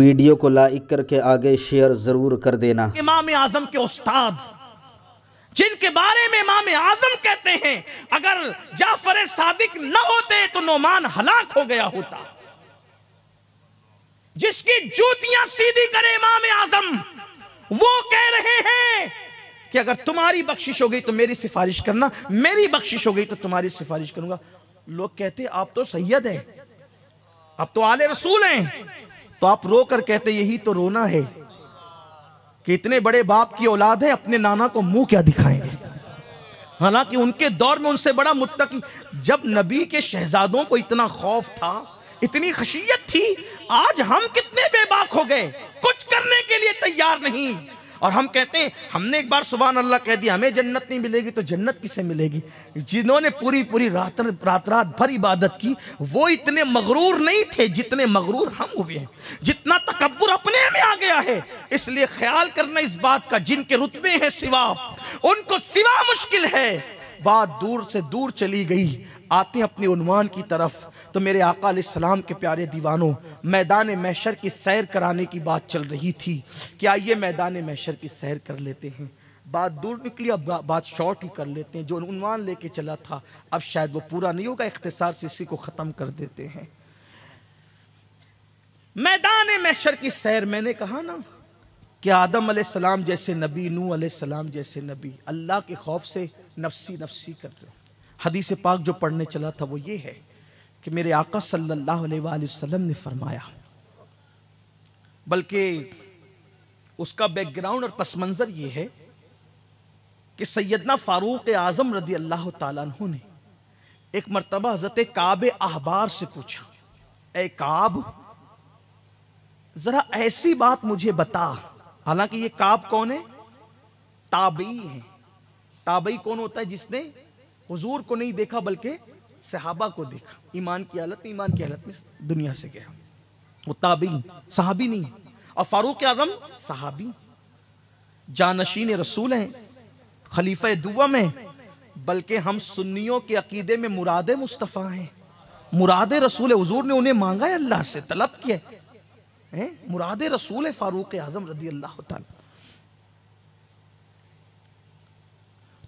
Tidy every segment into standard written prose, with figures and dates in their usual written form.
Video को like करके आगे शेयर जरूर कर देना। इमाम आजम के उस्ताद जिनके बारे में इमाम आजम कहते हैं अगर जाफर सादिक न होते तो नोमान हलाक हो गया होता। जिसकी जूतियां सीधी करे इमाम आजम, वो कह रहे हैं कि अगर तुम्हारी बख्शिश हो गई तो मेरी सिफारिश करना, मेरी बख्शिश हो गई तो तुम्हारी सिफारिश करूंगा। लोग कहते आप तो सैयद हैं, आप तो आले रसूल हैं, तो आप रो कर कहते यही तो रोना है कि इतने बड़े बाप की औलाद है, अपने नाना को मुंह क्या दिखाएंगे। हालांकि उनके दौर में उनसे बड़ा मुत्तकी, जब नबी के शहजादों को इतना खौफ था, इतनी खशियत थी, आज हम कितने बेबाक हो गए, कुछ करने के लिए तैयार नहीं। और हम कहते हैं हमने एक बार सुभान अल्लाह कह दिया, हमें जन्नत नहीं मिलेगी तो जन्नत किसे मिलेगी। जिन्होंने पूरी पूरी रात भर इबादत की वो इतने मगरूर नहीं थे जितने मगरूर हम हुए हैं, जितना तकब्बुर अपने में आ गया है। इसलिए ख्याल करना इस बात का, जिनके रुतबे हैं सिवा, उनको सिवा मुश्किल है। बात दूर से दूर चली गई, आते हैं अपने उन्वान की तरफ। तो मेरे आका अलैहिस्सलाम के प्यारे दीवानों, मैदान महशर की सैर कराने की बात चल रही थी कि आइए मैदान महशर की सैर कर लेते हैं। बात दूर निकली, अब बात शॉर्ट ही कर लेते हैं। जो उन्वान लेके चला था अब शायद वो पूरा नहीं होगा, इख्तिसार से इसी को ख़त्म कर देते हैं। मैदान महशर की सैर, मैंने कहा ना कि आदम अलैहिस्सलाम जैसे नबी, नूह अलैहिस्सलाम जैसे नबी अल्लाह के खौफ से नफ्सी नफ्सी कर रहे। हदीस पाक जो पढ़ने चला था वो ये है कि मेरे आका सल्लल्लाहु अलैहि वसल्लम ने फरमाया, बल्कि उसका बैकग्राउंड और पस मंजर ये है कि सैयदना फारूक आजम रदी अल्लाह ताला अन्हु ने एक मर्तबा हजरत काब अहबार से पूछा, ए काब जरा ऐसी बात मुझे बता। हालांकि ये काब कौन है? ताबई है। ताबई कौन होता है? जिसने हुजूर को नहीं देखा बल्कि सहाबा को देखा, ईमान की हालत में दुनिया से गया, वो ताबी, सहाबी नहीं। और फारूक आजम सहाबी, जानशीन रसूल हैं, खलीफा दुआ हैं, बल्कि हम सुन्नियों के अकीदे में मुराद मुस्तफ़ा हैं, मुराद रसूल। हुजूर ने उन्हें मांगा है, अल्लाह से तलब किया है, मुराद रसूल है फारूक आजम रदी अल्लाह ताला।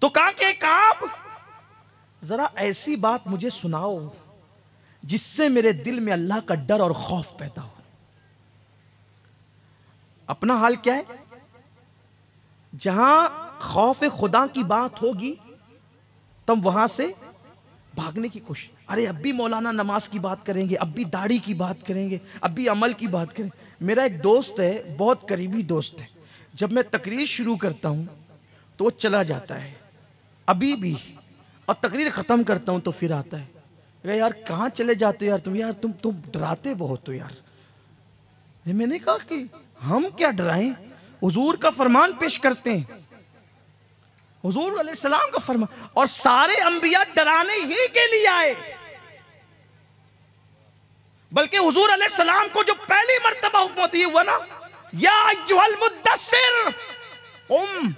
तो कहा कि काब जरा ऐसी बात मुझे सुनाओ जिससे मेरे दिल में अल्लाह का डर और खौफ पैदा हो। अपना हाल क्या है? जहां खौफ खुदा की बात होगी तब वहां से भागने की कोशिश। अरे अब भी मौलाना नमाज की बात करेंगे, अब भी दाढ़ी की बात करेंगे, अब भी अमल की बात करेंगे। मेरा एक दोस्त है, बहुत करीबी दोस्त है, जब मैं तकरीर शुरू करता हूं तो वो चला जाता है अभी भी, और तकरीर खत्म करता हूं तो फिर आता है, अरे यार कहाँ चले जाते हो यार तुम, यार तुम डराते बहुत हो यार। मैंने कहा कि हम क्या डराएं, हुजूर का फरमान पेश करते हैं, हुजूर अलैहिस्सलाम का फरमान, और सारे अंबिया डराने ही के लिए आए। बल्कि हुजूर अलैहिस्सलाम को जो पहली मर्तबा हुक्म होती है हुआ ना, या अय्युहल मुद्दस्सिर कुम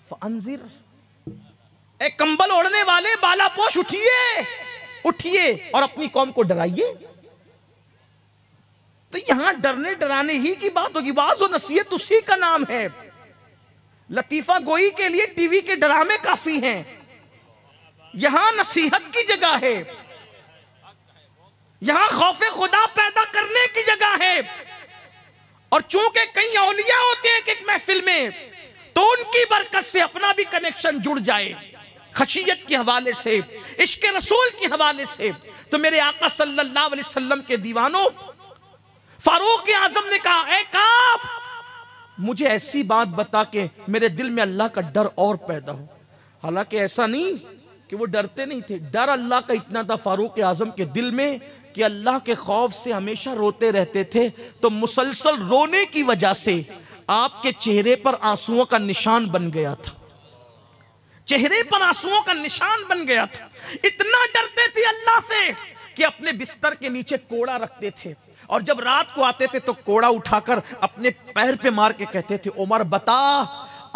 फअंजिर, एक कंबल ओढ़ने वाले बालापोश उठिए, उठिए और अपनी कौम को डराइए। तो यहां डरने डराने ही की बात होगी। वाज़ और नसीहत उसी का नाम है। लतीफा गोई के लिए टीवी के ड्रामे काफी हैं, यहां नसीहत की जगह है, यहां खौफे खुदा पैदा करने की जगह है। और चूंकि कई औलिया होते हैं एक महफिल में, तो उनकी बरकत से अपना भी कनेक्शन जुड़ जाए, खशियत के हवाले से, इश्क रसूल के हवाले से। तो मेरे आका सल्लल्लाहु अलैहि वसल्लम के दीवानों, फारूक आजम ने कहा, ए काब मुझे ऐसी बात बता के मेरे दिल में अल्लाह का डर और पैदा हो। हालांकि ऐसा नहीं कि वो डरते नहीं थे, डर अल्लाह का इतना था फारूक आजम के दिल में कि अल्लाह के खौफ से हमेशा रोते रहते थे। तो मुसलसल रोने की वजह से आपके चेहरे पर आंसुओं का निशान बन गया था, चेहरे पर आंसुओं का निशान बन गया था। इतना डरते थे अल्लाह से कि अपने बिस्तर के नीचे कोड़ा रखते थे, और जब रात को आते थे तो कोड़ा उठाकर अपने पैर पे मार के कहते थे, उमर बता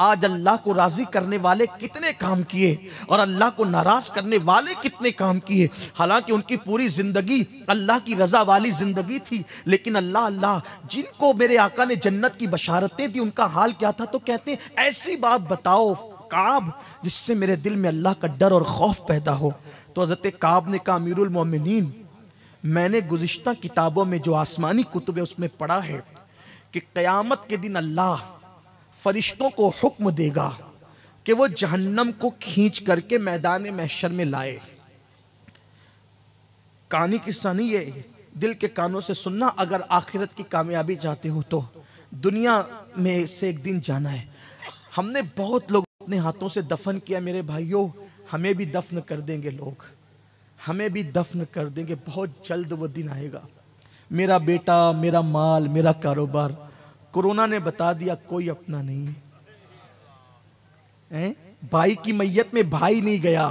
आज अल्लाह को राजी करने वाले कितने काम किए और अल्लाह को नाराज करने वाले कितने काम किए। हालांकि उनकी पूरी जिंदगी अल्लाह की रजा वाली जिंदगी थी, लेकिन अल्लाह अल्लाह जिनको मेरे आका ने जन्नत की बशारतें दी उनका हाल क्या था। तो कहते हैं ऐसी बात बताओ काब जिससे मेरे दिल में अल्लाह का डर और खौफ पैदा हो। तो हजरत काब ने कहा अमीरुल मोमिनीन, मैंने गुज़िश्ता किताबों में जो आसमानी कुतुब है उसमें पढ़ा है कि क़यामत के दिन अल्लाह फरिश्तों को हुक्म देगा कि वो जहन्नम को खींच करके मैदान महशर में लाए। कहानी किस्सा नहीं है, दिल के कानों से सुनना। अगर आखिरत की कामयाबी चाहते हो तो दुनिया में से एक दिन जाना है। हमने बहुत लोग अपने हाथों से दफन किया मेरे भाइयों, हमें भी दफन कर देंगे लोग, हमें भी दफन कर देंगे। बहुत जल्द वो दिन आएगा। मेरा बेटा, मेरा माल, मेरा कारोबार, कोरोना ने बता दिया कोई अपना नहीं है। भाई की मैयत में भाई नहीं गया,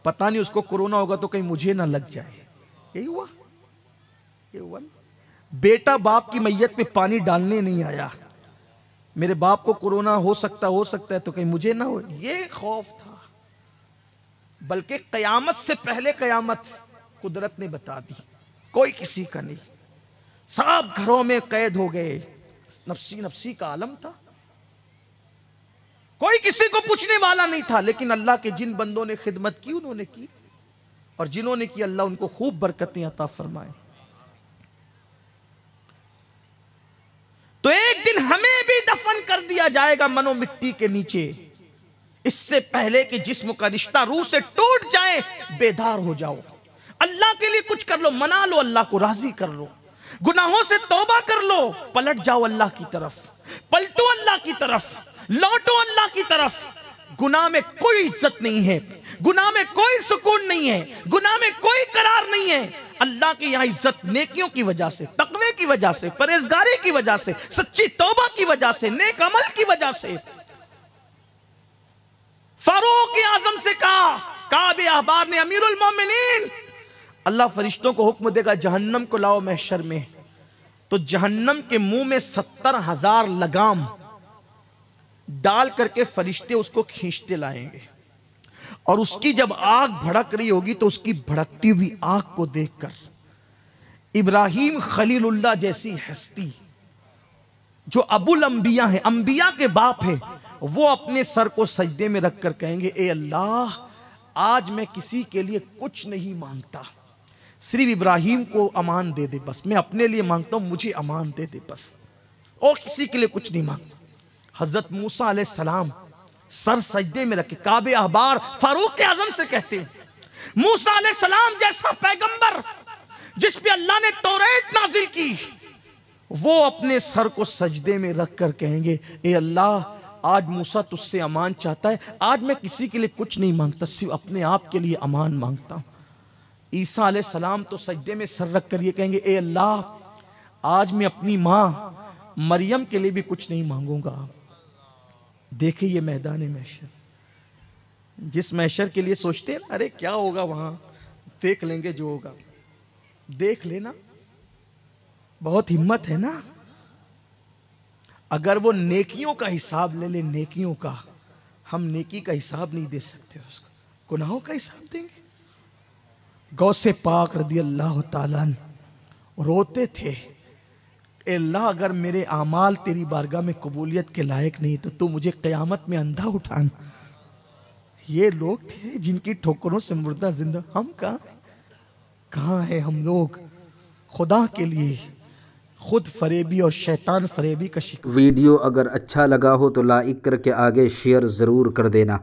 पता नहीं उसको कोरोना होगा तो कहीं मुझे ना लग जाए। यही हुआ, ये हुआ। बेटा बाप की मैयत में पानी डालने नहीं आया, मेरे बाप को कोरोना हो सकता है तो कहीं मुझे ना हो, ये खौफ था। बल्कि कयामत से पहले कयामत कुदरत ने बता दी, कोई किसी का नहीं। सब घरों में कैद हो गए, नफसी नफसी का आलम था, कोई किसी को पूछने वाला नहीं था। लेकिन अल्लाह के जिन बंदों ने खिदमत की उन्होंने की, और जिन्होंने की अल्लाह उनको खूब बरकतें अता फरमाए। तो एक दिन हमें भी दफन कर दिया जाएगा मनो मिट्टी के नीचे, इससे पहले कि जिस्म का रिश्ता रूह से टूट जाए। बेदार हो जाओ, अल्लाह के लिए कुछ कर लो, मना लो, अल्लाह को राजी कर लो, गुनाहों से तौबा कर लो, पलट जाओ अल्लाह की तरफ, पलटो अल्लाह की तरफ, लौटो अल्लाह की तरफ। गुनाह में कोई इज्जत नहीं है, गुनाह में कोई सुकून नहीं है, गुनाह में कोई करार नहीं है। अल्लाह की यहां इज्जत नेकियों की वजह से, तकवे की वजह से, परहेजगारी की वजह से, सच्ची तौबा की वजह से, नेक अमल की वजह से। फारूक आजम से कहा, काबे अहबार ने, अमीरुल मोमिनीन, अल्लाह फरिश्तों को हुक्म देगा जहन्नम को लाओ महशर में। तो जहन्नम के मुंह में 70,000 लगाम डाल करके फरिश्ते उसको खींचते लाएंगे, और उसकी जब आग भड़क रही होगी तो उसकी भड़कती हुई आग को देखकर इब्राहिम खलीलुल्लाह जैसी हस्ती, जो अबुल अंबिया है, अंबिया के बाप है, वो अपने सर को सजदे में रखकर कहेंगे, ए अल्लाह, आज मैं किसी के लिए कुछ नहीं मांगता, सिर्फ इब्राहिम को अमान दे दे बस, मैं अपने लिए मांगता हूं, मुझे अमान दे दे बस, और किसी के लिए कुछ नहीं मांगता। हजरत मूसा अलैहिस्सलाम सर सजदे में रखे, काबे अहबार फारूक आजम से कहते हैं, मूसा अलैहिस्सलाम जैसा पैगंबर जिस पे अल्लाह ने तौरात नाजिल की, वो अपने सर को सजदे में रख कर कहेंगे, ए अल्लाह, आज मूसा तुझसे अमान चाहता है, आज मैं किसी के लिए कुछ नहीं मांगता, सिर्फ अपने आप के लिए अमान मांगता हूं। ईसा अलैहिस्सलाम तो सजदे में सर रख कर ये कहेंगे, ए अल्लाह, आज मैं अपनी माँ मरियम के लिए भी कुछ नहीं मांगूंगा। देखिए ये मैदान महशर, जिस महशर के लिए सोचते हैं अरे क्या होगा वहां, देख लेंगे जो होगा, देख लेना, बहुत हिम्मत है ना। अगर वो नेकियों का हिसाब ले ले, नेकियों का, हम नेकी का हिसाब नहीं दे सकते, उसको गुनाहों का हिसाब देंगे। गौसे पाक रदी अल्लाह ताला रोते थे, अल्लाह, अगर मेरे आमाल तेरी बारगाह में कबूलियत के लायक नहीं तो तू मुझे क़यामत में अंधा उठाना। ये लोग थे जिनकी ठोकरों से मुर्दा जिंदा, हम कहाँ हैं हम लोग खुदा के लिए खुद फरेबी और शैतान फरेबी का शिकार। वीडियो अगर अच्छा लगा हो तो लाइक करके आगे शेयर ज़रूर कर देना।